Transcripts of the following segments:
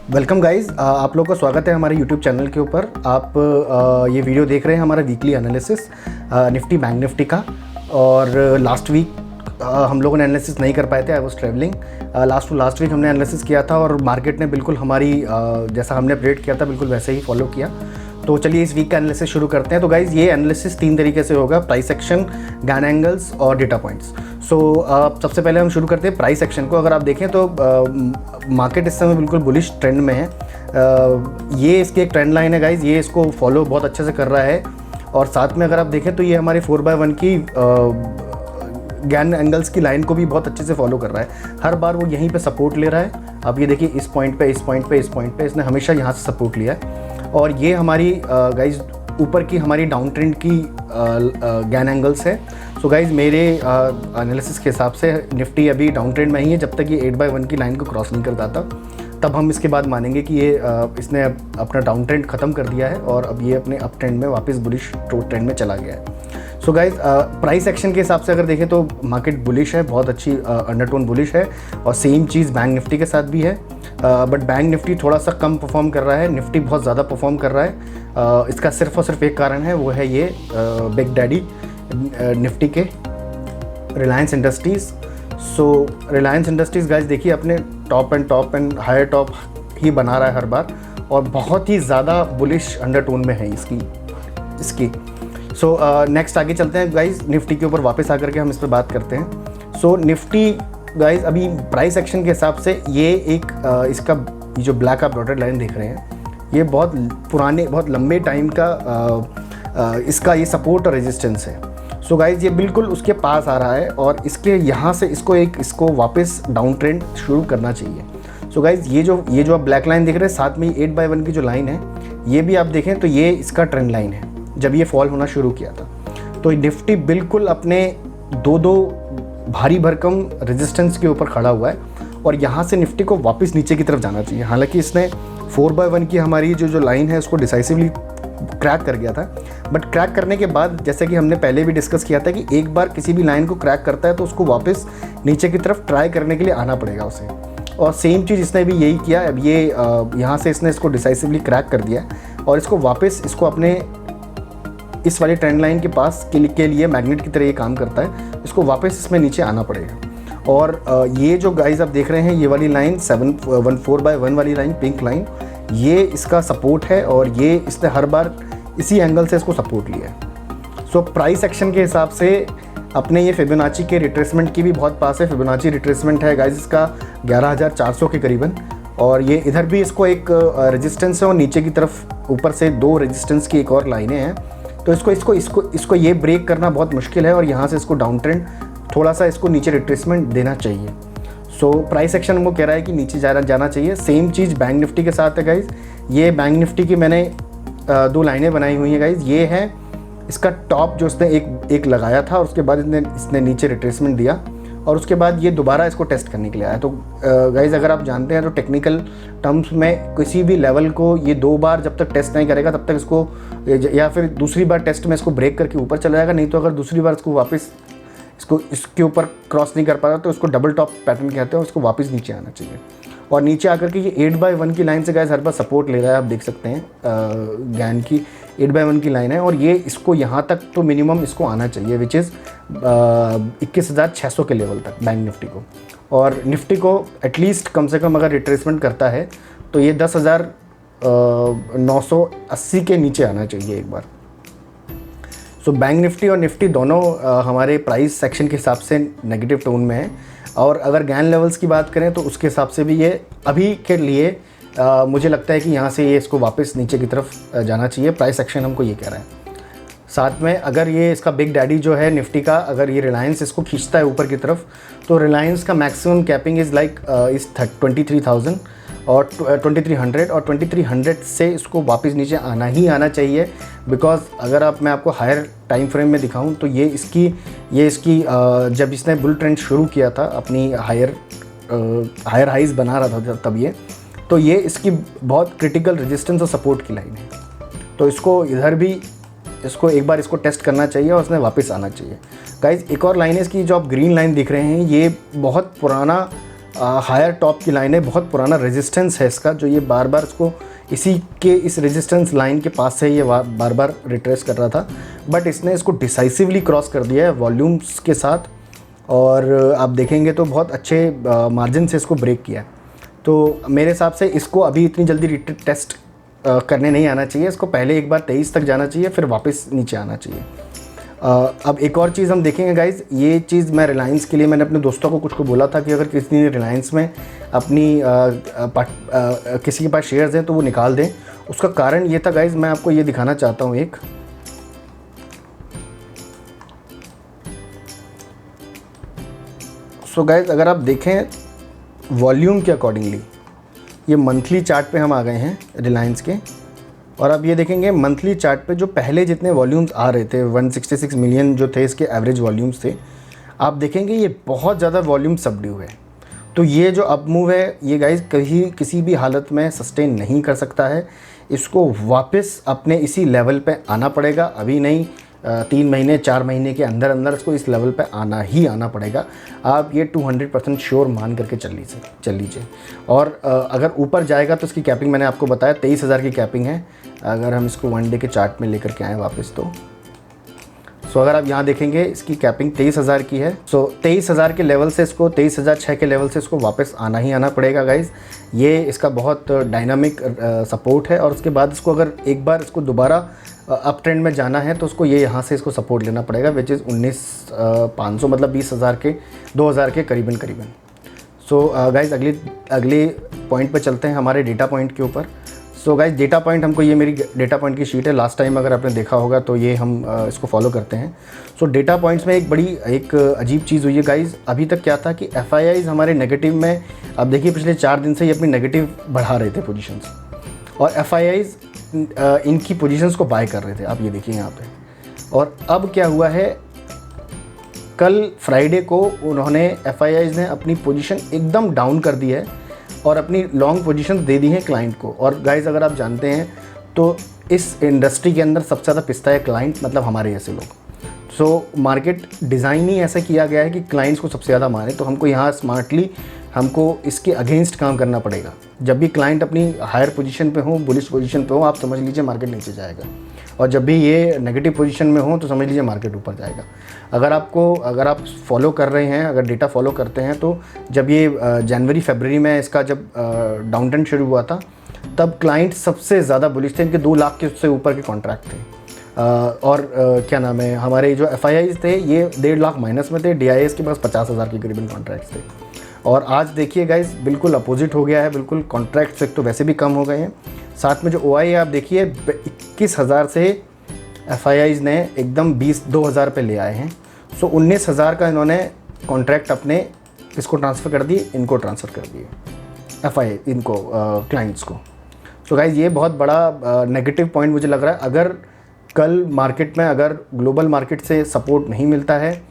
Welcome guys, आप लोगों का स्वागत है हमारे यूट्यूब चैनल के ऊपर। आप ये वीडियो देख रहे हैं हमारा weekly analysis Nifty bank Nifty का। और लास्ट वीक हम लोगों ने एनालिसिस नहीं कर पाए थे, I was travelling. Last week हमने एनालिसिस किया था और मार्केट ने बिल्कुल हमारी जैसा हमने प्रेडिक्ट किया था बिल्कुल वैसे ही फॉलो किया। तो चलिए इस वीक का एनालिसिस शुरू करते हैं। तो गाइज़ ये एनालिसिस 3 तरीके से होगा: प्राइस एक्शन, गैन एंगल्स और डेटा पॉइंट्स। सो सबसे पहले हम शुरू करते हैं प्राइस एक्शन को। अगर आप देखें तो मार्केट इस समय बिल्कुल बुलिश ट्रेंड में है। ये इसकी एक ट्रेंड लाइन है गाइज़, ये इसको फॉलो बहुत अच्छे से कर रहा है। और साथ में अगर आप देखें तो ये हमारी 4/1 की गैन एंगल्स की लाइन को भी बहुत अच्छे से फॉलो कर रहा है। हर बार वो यहीं पे सपोर्ट ले रहा है। अब ये देखिए इस पॉइंट पे इसने हमेशा यहाँ से सपोर्ट लिया है। और ये हमारी गाइज़ ऊपर की हमारी डाउन ट्रेंड की गैन एंगल्स है। सो गाइज़ मेरे एनालिसिस के हिसाब से निफ्टी अभी डाउन ट्रेंड में ही है। जब तक ये 8/1 की लाइन को क्रॉस नहीं कर जाता तब हम इसके बाद मानेंगे कि ये इसने अपना डाउन ट्रेंड ख़त्म कर दिया है और अब ये अपने अप ट्रेंड में वापस बुलिश ट्रेंड में चला गया है। सो गाइज़ प्राइस एक्शन के हिसाब से अगर देखें तो मार्केट बुलिश है, बहुत अच्छी अंडरटोन बुलिश है। और सेम चीज़ बैंक निफ्टी के साथ भी है। बट बैंक निफ्टी थोड़ा सा कम परफॉर्म कर रहा है, निफ्टी बहुत ज़्यादा परफॉर्म कर रहा है। इसका सिर्फ और सिर्फ एक कारण है, वो है ये बिग डैडी निफ्टी के रिलायंस इंडस्ट्रीज़। सो रिलायंस इंडस्ट्रीज़ गाइस देखिए अपने टॉप एंड हायर टॉप ही बना रहा है हर बार और बहुत ही ज़्यादा बुलिश अंडरटोन में है इसकी। सो नेक्स्ट आगे चलते हैं गाइस, निफ्टी के ऊपर वापस आकर के हम इस पर बात करते हैं। सो निफ्टी गाइस अभी प्राइस एक्शन के हिसाब से ये एक इसका जो ब्लैक आप डॉटेड लाइन देख रहे हैं ये बहुत पुराने बहुत लंबे टाइम का इसका ये सपोर्ट और रेजिस्टेंस है। सो गाइस ये बिल्कुल उसके पास आ रहा है और इसके यहाँ से इसको वापस डाउन ट्रेंड शुरू करना चाहिए। सो गाइस ये जो आप ब्लैक लाइन देख रहे हैं साथ में 8/1 की जो लाइन है ये भी आप देखें तो ये इसका ट्रेंड लाइन है जब ये फॉल होना शुरू किया था। तो निफ्टी बिल्कुल अपने दो भारी भरकम रेजिस्टेंस के ऊपर खड़ा हुआ है और यहाँ से निफ्टी को वापस नीचे की तरफ जाना चाहिए। हालांकि इसने 4/1 की हमारी जो लाइन है उसको डिसाइसिवली क्रैक कर गया था। बट क्रैक करने के बाद जैसे कि हमने पहले भी डिस्कस किया था कि एक बार किसी भी लाइन को क्रैक करता है तो उसको वापस नीचे की तरफ ट्राई करने के लिए आना पड़ेगा उसे। और सेम चीज़ इसने भी यही किया। अब ये यहाँ से इसने इसको डिसाइसिवली क्रैक कर दिया और इसको वापस अपने इस वाली ट्रेंड लाइन के पास के लिए मैग्नेट की तरह ये काम करता है। इसको वापस इसमें नीचे आना पड़ेगा। और ये जो गाइस आप देख रहे हैं ये वाली लाइन 4/1 वाली लाइन, पिंक लाइन, ये इसका सपोर्ट है और ये इसने हर बार इसी एंगल से इसको सपोर्ट लिया है। सो प्राइस एक्शन के हिसाब से अपने ये फिबोनाची के रिट्रेसमेंट की भी बहुत पास है। फिबोनाची रिट्रेसमेंट है गाइस इसका 11,400 के करीबन। और ये इधर भी इसको एक रेजिस्टेंस है और नीचे की तरफ ऊपर से 2 रेजिस्टेंस की एक और लाइनें हैं। तो इसको ये ब्रेक करना बहुत मुश्किल है और यहाँ से इसको डाउन ट्रेंड थोड़ा सा इसको नीचे रिट्रेसमेंट देना चाहिए। सो प्राइस एक्शन हमको कह रहा है कि नीचे जाना चाहिए। सेम चीज़ बैंक निफ्टी के साथ है गाइज़। ये बैंक निफ्टी की मैंने 2 लाइनें बनाई हुई हैं गाइज़। ये है इसका टॉप जो इसने एक लगाया था और उसके बाद इसने नीचे रिट्रेसमेंट दिया और उसके बाद ये दोबारा इसको टेस्ट करने के लिए आया। तो गाइज़ अगर आप जानते हैं तो टेक्निकल टर्म्स में किसी भी लेवल को ये 2 बार जब तक टेस्ट नहीं करेगा तब तक इसको, या फिर दूसरी बार टेस्ट में इसको ब्रेक करके ऊपर चला जाएगा। नहीं तो अगर दूसरी बार इसको वापस इसके ऊपर क्रॉस नहीं कर पा रहा तो इसको डबल टॉप पैटर्न कहते हैं और इसको वापस नीचे आना चाहिए। और नीचे आकर के ये 8/1 की लाइन से गाइस हर बार सपोर्ट ले रहा है। आप देख सकते हैं गैन की 8/1 की लाइन है और ये इसको यहाँ तक तो मिनिमम इसको आना चाहिए, विच इज़ 21,600 के लेवल तक बैंक निफ्टी को। और निफ्टी को एटलीस्ट कम से कम अगर रिट्रेसमेंट करता है तो ये 10,980 के नीचे आना चाहिए एक बार। सो बैंक निफ्टी और निफ्टी दोनों हमारे प्राइस सेक्शन के हिसाब से नेगेटिव टोन में है। और अगर गैन लेवल्स की बात करें तो उसके हिसाब से भी ये अभी के लिए मुझे लगता है कि यहाँ से ये इसको वापस नीचे की तरफ जाना चाहिए। प्राइस एक्शन हमको ये कह रहा है। साथ में अगर ये इसका बिग डैडी जो है निफ्टी का, अगर ये रिलायंस इसको खींचता है ऊपर की तरफ तो रिलायंस का मैक्सिमम कैपिंग इज़ लाइक 23,000 और 2300 और 2300 से इसको वापस नीचे आना चाहिए। बिकॉज अगर मैं आपको हायर टाइम फ्रेम में दिखाऊं तो ये इसकी जब इसने बुल ट्रेंड शुरू किया था अपनी हायर हाइज बना रहा था तब ये इसकी बहुत क्रिटिकल रेजिस्टेंस और सपोर्ट की लाइन है। तो इसको इधर भी एक बार इसको टेस्ट करना चाहिए और उसने वापस आना चाहिए। गाइज एक और लाइन है इसकी, जो आप ग्रीन लाइन दिख रहे हैं ये बहुत पुराना हायर टॉप की लाइन है, बहुत पुराना रेजिस्टेंस है इसका, जो ये बार बार इसको इस रेजिस्टेंस लाइन के पास से ये बार बार रिट्रेस कर रहा था, बट इसने इसको डिसाइसिवली क्रॉस कर दिया है वॉल्यूम्स के साथ, और आप देखेंगे तो बहुत अच्छे मार्जिन से इसको ब्रेक किया है। तो मेरे हिसाब से इसको अभी इतनी जल्दी टेस्ट करने नहीं आना चाहिए, इसको पहले एक बार 23 तक जाना चाहिए, फिर वापस नीचे आना चाहिए। अब एक और चीज़ हम देखेंगे गाइज़, ये चीज़ मैं रिलायंस के लिए मैंने अपने दोस्तों को कुछ को बोला था कि अगर किसी ने रिलायंस में अपनी किसी के पास शेयर्स हैं तो वो निकाल दें। उसका कारण ये था गाइज़, मैं आपको ये दिखाना चाहता हूँ एक, सो गाइज़ अगर आप देखें वॉल्यूम के अकॉर्डिंगली, ये मंथली चार्ट पे हम आ गए हैं रिलायंस के, और अब ये देखेंगे मंथली चार्ट पे जो पहले जितने वॉल्यूम्स आ रहे थे 166 मिलियन जो थे इसके एवरेज वॉल्यूम्स थे, आप देखेंगे ये बहुत ज़्यादा वॉल्यूम सबड्यू है। तो ये जो अप मूव है ये गाइस कहीं किसी भी हालत में सस्टेन नहीं कर सकता है, इसको वापस अपने इसी लेवल पे आना पड़ेगा। अभी नहीं, 3 महीने 4 महीने के अंदर अंदर इसको इस लेवल पे आना पड़ेगा। आप ये 200% श्योर मान करके चल लीजिए। और अगर ऊपर जाएगा तो इसकी कैपिंग मैंने आपको बताया 23,000 की कैपिंग है। अगर हम इसको 1 डे के चार्ट में लेकर के आएँ वापस तो अगर आप यहाँ देखेंगे इसकी कैपिंग 23,000 की है। 23,000 के लेवल से इसको 23,006 के लेवल से इसको वापस आना पड़ेगा गाइज़। ये इसका बहुत डायनामिक सपोर्ट है, और उसके बाद इसको अगर एक बार इसको दोबारा अप ट्रेंड में जाना है तो उसको ये यहाँ से इसको सपोर्ट लेना पड़ेगा, विच इज़ 19,500 मतलब 20,000 के 2,000 के करीबन। गाइज़ अगले पॉइंट पे चलते हैं, हमारे डेटा पॉइंट के ऊपर। गाइज डेटा पॉइंट हमको, ये मेरी डेटा पॉइंट की शीट है, लास्ट टाइम अगर आपने देखा होगा तो ये हम इसको फॉलो करते हैं। डेटा पॉइंट्स में एक अजीब चीज़ हुई है गाइज। अभी तक क्या था कि FIIs हमारे नेगेटिव में, अब देखिए पिछले 4 दिन से ये अपनी नेगेटिव बढ़ा रहे थे पोजीशंस, और FIIs इनकी पोजीशंस को बाय कर रहे थे, आप ये देखिए यहाँ पे। और अब क्या हुआ है, कल फ्राइडे को उन्होंने FIIs ने अपनी पोजीशन एकदम डाउन कर दी है और अपनी लॉन्ग पोजीशन दे दी है क्लाइंट को। और गाइज़ अगर आप जानते हैं तो इस इंडस्ट्री के अंदर सबसे ज़्यादा पिसता है क्लाइंट, मतलब हमारे जैसे लोग। मार्केट डिज़ाइन ही ऐसा किया गया है कि क्लाइंट्स को सबसे ज़्यादा मारे, तो हमको यहाँ स्मार्टली हमको इसके अगेंस्ट काम करना पड़ेगा। जब भी क्लाइंट अपनी हायर पोजीशन पे हो, बुलिश पोजीशन पे हो, आप समझ लीजिए मार्केट नीचे जाएगा, और जब भी ये नेगेटिव पोजीशन में हो तो समझ लीजिए मार्केट ऊपर जाएगा। अगर आप फॉलो कर रहे हैं, अगर डेटा फॉलो करते हैं, तो जब ये जनवरी फरवरी में इसका जब डाउन ट्रेंड शुरू हुआ था तब क्लाइंट सबसे ज़्यादा बुलिश थे, इनके 2 लाख के उससे ऊपर के कॉन्ट्रैक्ट थे। क्या नाम है, हमारे जो FIIs थे ये 1.5 लाख माइनस में थे, DIAs के पास 50,000 के करीबन कॉन्ट्रैक्ट्स थे। और आज देखिए गाइज बिल्कुल अपोजिट हो गया है, बिल्कुल कॉन्ट्रैक्ट्स एक तो वैसे भी कम हो गए हैं, साथ में जो OI है आप देखिए 21,000 से FIIs ने एकदम 2,000 पे ले आए हैं। 19,000 का इन्होंने कॉन्ट्रैक्ट अपने इसको ट्रांसफ़र कर दिए, इनको ट्रांसफ़र कर दिए FII इनको क्लाइंट्स को। गाइज ये बहुत बड़ा नेगेटिव पॉइंट मुझे लग रहा है। अगर कल मार्केट में अगर ग्लोबल मार्केट से सपोर्ट नहीं मिलता है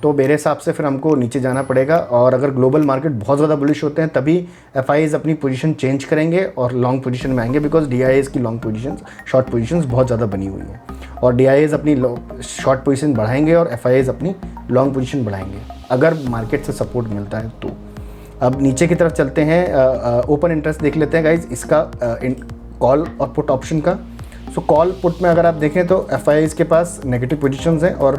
तो मेरे हिसाब से फिर हमको नीचे जाना पड़ेगा, और अगर ग्लोबल मार्केट बहुत ज़्यादा बुलिश होते हैं तभी FIIs अपनी पोजीशन चेंज करेंगे और लॉन्ग पोजीशन में आएंगे, बिकॉज DIAs की लॉन्ग पोजीशंस, शॉर्ट पोजीशंस बहुत ज़्यादा बनी हुई हैं, और DIAs अपनी शॉर्ट पोजीशन बढ़ाएंगे और FIIs अपनी लॉन्ग पोजीशन बढ़ाएंगे अगर मार्केट से सपोर्ट मिलता है तो। अब नीचे की तरफ चलते हैं, ओपन इंटरेस्ट देख लेते हैं गाइज इसका, कॉल और पुट ऑप्शन का। कॉल पुट में अगर आप देखें तो FIIs के पास नेगेटिव पोजीशंस हैं और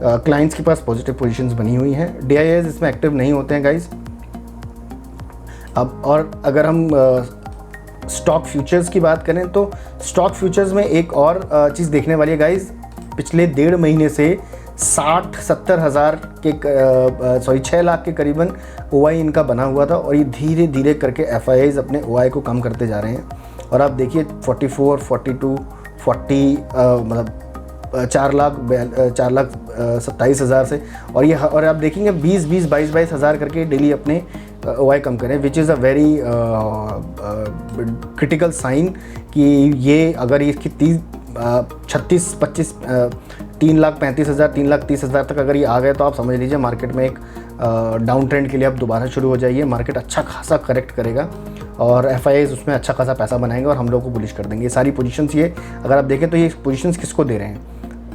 क्लाइंट्स के पास पॉजिटिव पोजीशंस बनी हुई हैं। DIAs इसमें एक्टिव नहीं होते हैं गाइज। अब और अगर हम स्टॉक फ्यूचर्स की बात करें तो स्टॉक फ्यूचर्स में एक और चीज़ देखने वाली है गाइज। पिछले 1.5 महीने से 60-70 हज़ार के 6 लाख के करीबन OI इनका बना हुआ था, और ये धीरे धीरे करके FIIs अपने OI को कम करते जा रहे हैं। और आप देखिए 44, 42, 40 मतलब 4,27,000 से, और आप देखेंगे 20-22 हज़ार करके डेली अपने OI कम करें, which is a very critical sign कि ये अगर इसकी 36-25 3,35,000 3,30,000 तक अगर ये आ गए तो आप समझ लीजिए मार्केट में एक डाउन ट्रेंड के लिए आप दोबारा शुरू हो जाइए। मार्केट अच्छा खासा करेक्ट करेगा और FIIs उसमें अच्छा खासा पैसा बनाएंगे और हम लोग को बुलिश कर देंगे। ये सारी पोजीशंस, ये अगर आप देखें तो ये पोजीशंस किसको दे रहे हैं,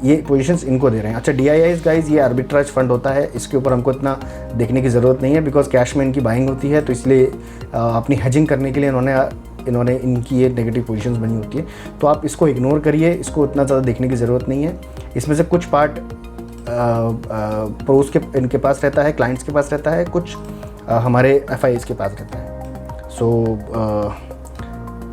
ये पोजीशंस इनको दे रहे हैं। अच्छा DIIs गाइज ये आर्बिट्राज फंड होता है, इसके ऊपर हमको इतना देखने की ज़रूरत नहीं है बिकॉज कैश में इनकी बाइंग होती है, तो इसलिए अपनी हेजिंग करने के लिए इन्होंने इनकी ये नेगेटिव पोजीशंस बनी होती है। तो आप इसको इग्नोर करिए, इसको इतना ज़्यादा देखने की ज़रूरत नहीं है। इसमें से कुछ पार्ट प्रोज के इनके पास रहता है, क्लाइंट्स के पास रहता है, कुछ हमारे FIIs के पास रहता है। सो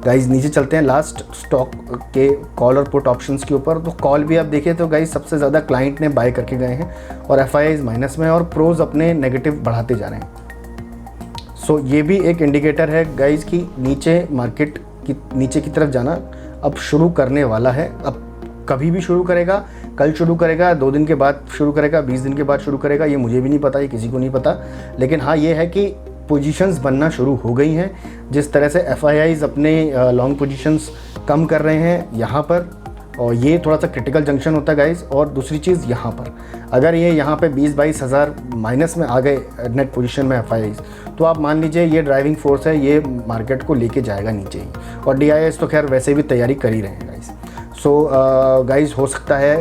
गाइज नीचे चलते हैं लास्ट स्टॉक के कॉल और पुट ऑप्शंस के ऊपर। तो कॉल भी आप देखिए तो गाइज सबसे ज़्यादा क्लाइंट ने बाय करके गए हैं और FIIs माइनस में और प्रोज अपने नेगेटिव बढ़ाते जा रहे हैं। सो ये भी एक इंडिकेटर है गाइज कि नीचे मार्केट की नीचे की तरफ जाना अब शुरू करने वाला है। अब कभी भी शुरू करेगा, कल शुरू करेगा, 2 दिन के बाद शुरू करेगा, 20 दिन के बाद शुरू करेगा, ये मुझे भी नहीं पता, ये किसी को नहीं पता। लेकिन हाँ ये है कि पोजीशंस बनना शुरू हो गई हैं। जिस तरह से FIIs अपने लॉन्ग पोजीशंस कम कर रहे हैं यहाँ पर, और ये थोड़ा सा क्रिटिकल जंक्शन होता है गाइज। और दूसरी चीज़ यहाँ पर अगर ये यहाँ पे 20-22 हज़ार माइनस में आ गए नेट पोजीशन में FIIs, तो आप मान लीजिए ये ड्राइविंग फोर्स है, ये मार्केट को लेके जाएगा नीचे ही। और DIIs तो खैर वैसे भी तैयारी कर ही रहे हैं गाइज। सो गाइज हो सकता है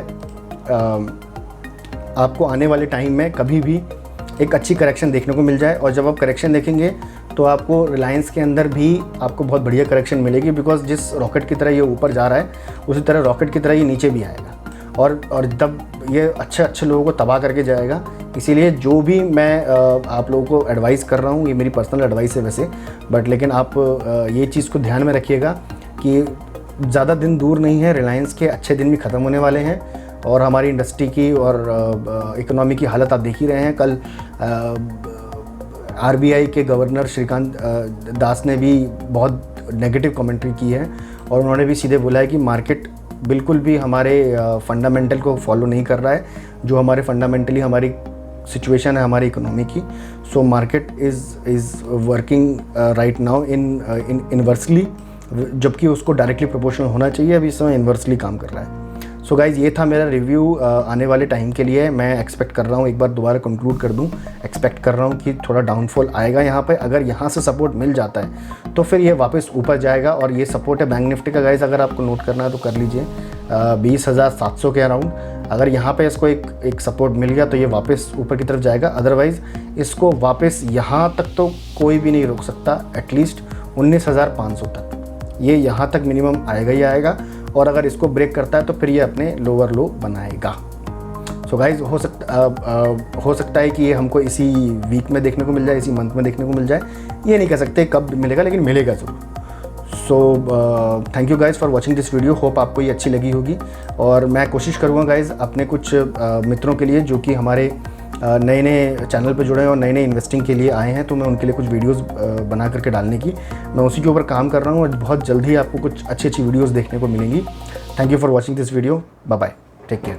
आपको आने वाले टाइम में कभी भी एक अच्छी करेक्शन देखने को मिल जाए। और जब आप करेक्शन देखेंगे तो आपको रिलायंस के अंदर भी आपको बहुत बढ़िया करेक्शन मिलेगी बिकॉज जिस रॉकेट की तरह ये ऊपर जा रहा है उसी तरह रॉकेट की तरह ये नीचे भी आएगा और तब ये अच्छे लोगों को तबाह करके जाएगा। इसीलिए जो भी मैं आप लोगों को एडवाइस कर रहा हूँ, ये मेरी पर्सनल एडवाइस है वैसे, बट लेकिन आप ये चीज़ को ध्यान में रखिएगा कि ज़्यादा दिन दूर नहीं है, रिलायंस के अच्छे दिन भी ख़त्म होने वाले हैं। और हमारी इंडस्ट्री की और इकोनॉमी की हालत आप देख ही रहे हैं। कल RBI के गवर्नर श्रीकांत दास ने भी बहुत नेगेटिव कमेंट्री की है और उन्होंने भी सीधे बोला है कि मार्केट बिल्कुल भी हमारे फंडामेंटल को फॉलो नहीं कर रहा है, जो हमारे फंडामेंटली हमारी सिचुएशन है हमारी इकोनॉमी की। So market is working right now in inversely, जबकि उसको डायरेक्टली प्रोपोर्शनल होना चाहिए, अभी इस समय इन्वर्सली काम कर रहा है। सो गाइज़ ये था मेरा रिव्यू आने वाले टाइम के लिए। मैं एक्सपेक्ट कर रहा हूँ, एक बार दोबारा कंक्लूड कर दूँ, एक्सपेक्ट कर रहा हूँ कि थोड़ा डाउनफॉल आएगा यहाँ पे। अगर यहाँ से सपोर्ट मिल जाता है तो फिर ये वापस ऊपर जाएगा। और ये सपोर्ट है बैंक निफ्टी का गाइज़, अगर आपको नोट करना है तो कर लीजिए 20,700 के अराउंड। अगर यहाँ पे इसको एक सपोर्ट मिल गया तो ये वापस ऊपर की तरफ जाएगा, अदरवाइज़ इसको वापस यहाँ तक तो कोई भी नहीं रोक सकता, एटलीस्ट 19,500 तक ये यहाँ तक मिनिमम आएगा ही आएगा। और अगर इसको ब्रेक करता है तो फिर ये अपने लोअर लो बनाएगा। सो गाइज हो सकता है कि ये हमको इसी वीक में देखने को मिल जाए, इसी मंथ में देखने को मिल जाए, ये नहीं कह सकते कब मिलेगा, लेकिन मिलेगा ज़रूर। So thank you guys for watching this video, hope आपको ये अच्छी लगी होगी। और मैं कोशिश करूँगा गाइज़ अपने कुछ मित्रों के लिए जो कि हमारे नए चैनल पे जुड़े हैं और नए इन्वेस्टिंग के लिए आए हैं, तो मैं उनके लिए कुछ वीडियोस बना करके डालने की मैं उसी के ऊपर काम कर रहा हूँ और बहुत जल्द ही आपको कुछ अच्छी वीडियोस देखने को मिलेंगी। Thank you for watching this video, bye bye, take care.